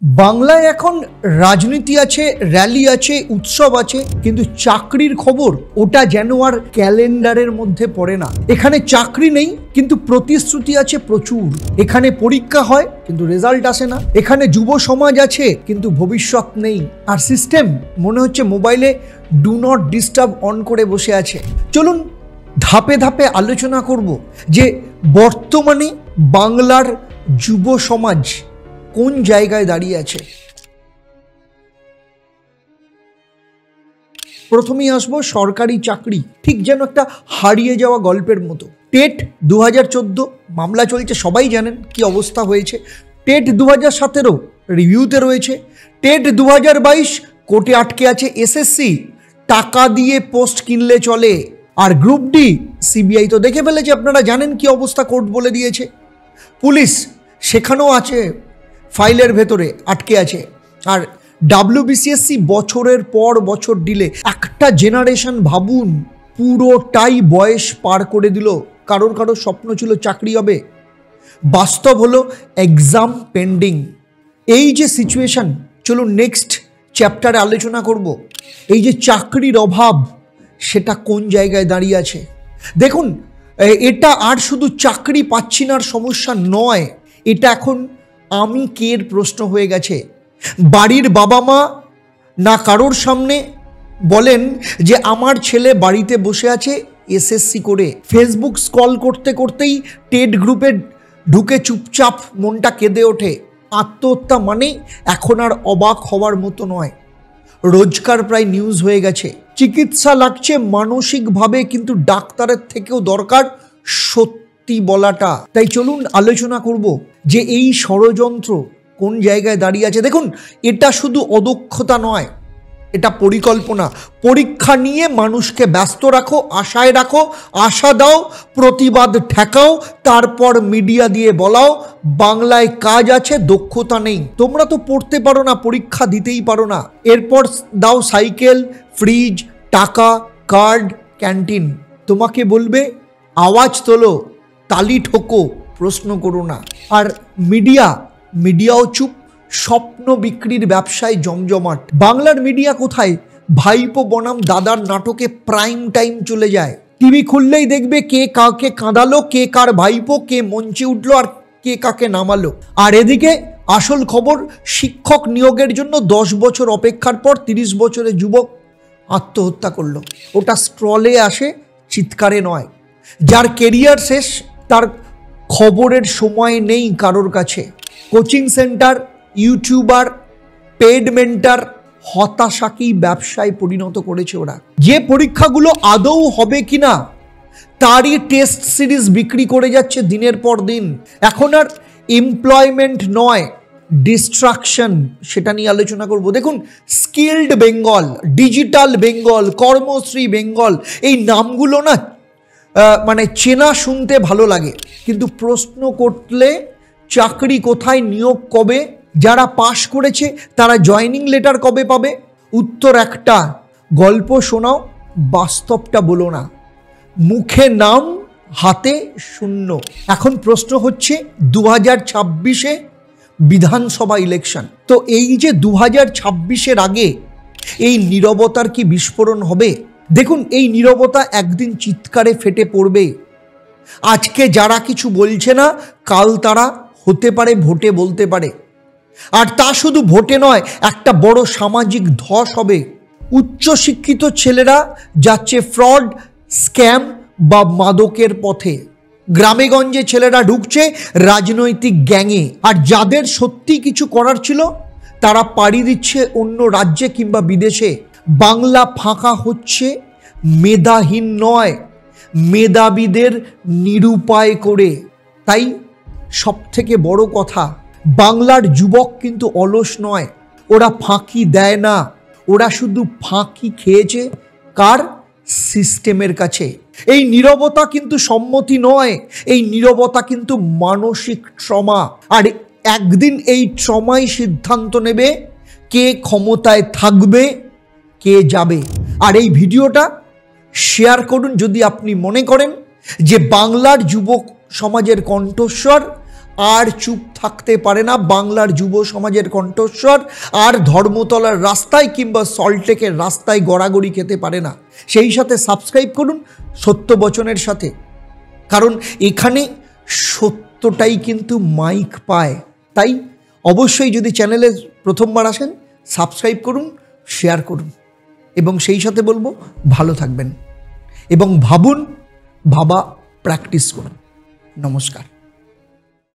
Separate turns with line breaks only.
বাংলায় এখন রাজনীতি আছে, র্যালি আছে, উৎসব আছে, কিন্তু চাকরির খবর ওটা যেন আর ক্যালেন্ডারের মধ্যে পড়ে না। এখানে চাকরি নেই কিন্তু প্রতিশ্রুতি আছে প্রচুর। এখানে পরীক্ষা হয় কিন্তু রেজাল্ট আসে না। এখানে যুব সমাজ আছে কিন্তু ভবিষ্যৎ নেই। আর সিস্টেম মনে হচ্ছে মোবাইলে ডু নট ডিস্টার্ব অন করে বসে আছে। চলুন ধাপে ধাপে আলোচনা করব যে বর্তমানে বাংলার যুব সমাজ কোন জায়গায় দাঁড়িয়ে আছে। প্রথমেই আসবো সরকারি চাকরি, ঠিক যেন একটা হারিয়ে যাওয়া গল্পের মতো। টেট 2014 মামলা চলছে, সবাই জানেন কি অবস্থা হয়েছে। টেট 2017 রিভিউতে রয়েছে। টেট 2022 কোর্টে আটকে আছে। এসএসসি টাকা দিয়ে পোস্ট কিনলে চলে। আর গ্রুপ ডি সিবিআই তো দেখে ফেলেছে, আপনারা জানেন কি অবস্থা, কোর্ট বলে দিয়েছে। পুলিশ সেখানেও আছে, ফাইলের ভেতরে আটকে আছে। আর WBCSC বছরের পর বছর ডিলে। একটা জেনারেশন ভাবুন পুরোটাই বয়স পার করে দিল। কারোর স্বপ্ন ছিল চাকরি হবে, বাস্তব হলো এক্সাম পেন্ডিং। এই যে সিচুয়েশন, চলুন নেক্সট চ্যাপ্টারে আলোচনা করব। এই যে চাকরির অভাব, সেটা কোন জায়গায় দাঁড়িয়ে আছে দেখুন। এটা আর শুধু চাকরি পাচ্ছি না সমস্যা নয়, এটা এখন আমি কের প্রশ্ন হয়ে গেছে। বাড়ির বাবা মা না কারোর সামনে বলেন যে আমার ছেলে বাড়িতে বসে আছে এসএসসি করে। ফেসবুক স্ক্রল করতে করতেই টেট গ্রুপে ঢুকে চুপচাপ মনটা কেঁদে ওঠে। আত্মহত্যা মানে এখন আর অবাক হওয়ার মতো নয়, রোজকার প্রায় নিউজ হয়ে গেছে। চিকিৎসা লাগছে মানসিকভাবে, কিন্তু ডাক্তারের থেকেও দরকার সত্যি বলাটা। তাই চলুন আলোচনা করব যে এই ষড়যন্ত্র কোন জায়গায় দাঁড়িয়ে আছে। দেখুন, এটা শুধু অদক্ষতা নয়, এটা পরিকল্পনা। পরীক্ষা নিয়ে মানুষকে ব্যস্ত রাখো, আশায় রাখো, আশা দাও, প্রতিবাদ ঠেকাও, তারপর মিডিয়া দিয়ে বলাও বাংলায় কাজ আছে, দক্ষতা নেই। তোমরা তো পড়তে পারো না, পরীক্ষা দিতেই পারো না। এরপর দাও সাইকেল, ফ্রিজ, টাকা, কার্ড, ক্যান্টিন। তোমাকে বলবে আওয়াজ তোলো, তালি ঠোকো, প্রশ্ন করো না। আর মিডিয়াও চুপ। স্বপ্ন বিক্রির ব্যবসায় জমজমাট। বাংলার মিডিয়া কোথায়? ভাইপো বনাম দাদার নাটকে প্রাইম টাইম চলে যায়। টিভি খুললেই দেখবে কে কাকে কাঁদালো, কে কার ভাইপো, কে মঞ্চে উঠলো আর কে কাকে নামালো। আর এদিকে আসল খবর, শিক্ষক নিয়োগের জন্য 10 বছর অপেক্ষার পর 30 বছরের যুবক আত্মহত্যা করলো। ওটা স্ক্রলে আসে, চিৎকারে নয়। যার কেরিয়ার শেষ, তার খবরের সময় নেই কারোর কাছে। Coaching centre, YouTuber, paid mentor হতাশাকেই ব্যবসায় পরিণত করেছে ওরা। যে পরীক্ষাগুলো আদৌ হবে কিনা তারই টেস্ট সিরিজ বিক্রি করে যাচ্ছে দিনের পর দিন। এখন আর এমপ্লয়মেন্ট নয়, ডিস্ট্রাকশন, সেটা নিয়ে আলোচনা করব। দেখুন, স্কিলড বেঙ্গল, ডিজিটাল বেঙ্গল, কর্মশ্রী বেঙ্গল, এই নামগুলো না মানে চেনা শুনতে ভালো লাগে, কিন্তু প্রশ্ন করলে চাকরি কোথায়, নিয়োগ কবে, যারা পাশ করেছে তারা জয়নিং লেটার কবে পাবে? উত্তর একটা, গল্প শোনাও, বাস্তবটা বলো না। মুখে নাম, হাতে শূন্য। এখন প্রশ্ন হচ্ছে 2026-এ বিধানসভা ইলেকশন। তো এই যে 2026-এর আগে এই নীরবতার কি বিস্ফোরণ হবে? দেখুন, এই নীরবতা একদিন চিৎকারে ফেটে পড়বে। আজকে যারা কিছু বলছে না, কাল তারা হতে পারে ভোটে বলতে পারে। আর তা শুধু ভোটে নয়, একটা বড় সামাজিক ধস হবে। উচ্চশিক্ষিত ছেলেরা যাচ্ছে ফ্রড, স্ক্যাম বা মাদকের পথে। গ্রামে গঞ্জে ছেলেরা ঢুকছে রাজনৈতিক গ্যাংয়ে। আর যাদের সত্যি কিছু করার ছিল তারা পাড়ি দিচ্ছে অন্য রাজ্যে কিংবা বিদেশে। বাংলা ফাঁকা হচ্ছে মেধাহীন নয়, মেধাবীদের নিরুপায় করে। তাই সবথেকে বড় কথা, বাংলার যুবক কিন্তু অলস নয়, ওরা ফাঁকি দেয় না। ওরা শুধু ফাঁকি খেয়েছে কার? সিস্টেমের কাছে। এই নীরবতা কিন্তু সম্মতি নয়, এই নীরবতা কিন্তু মানসিক ট্রমা। আর একদিন এই ট্রমাই সিদ্ধান্ত নেবে কে ক্ষমতায় থাকবে, কে যাবে। আর এই ভিডিওটা শেয়ার করুন যদি আপনি মনে করেন যে বাংলার যুবক সমাজের কণ্ঠস্বর আর চুপ থাকতে পারে না বাংলার যুব সমাজের কণ্ঠস্বর, আর ধর্মতলার রাস্তায় কিংবা সল্টলেকের রাস্তায় গড়াগড়ি খেতে পারে না। সেই সাথে সাবস্ক্রাইব করুন সত্য বচনের সাথে, কারণ এখানে সত্যটাই কিন্তু মাইক পায়। তাই অবশ্যই যদি চ্যানেলে প্রথমবার আসেন সাবস্ক্রাইব করুন, শেয়ার করুন, এবং সেই সাথে বলবো ভালো থাকবেন এবং ভাবুন, ভাবা প্র্যাকটিস করুন। নমস্কার।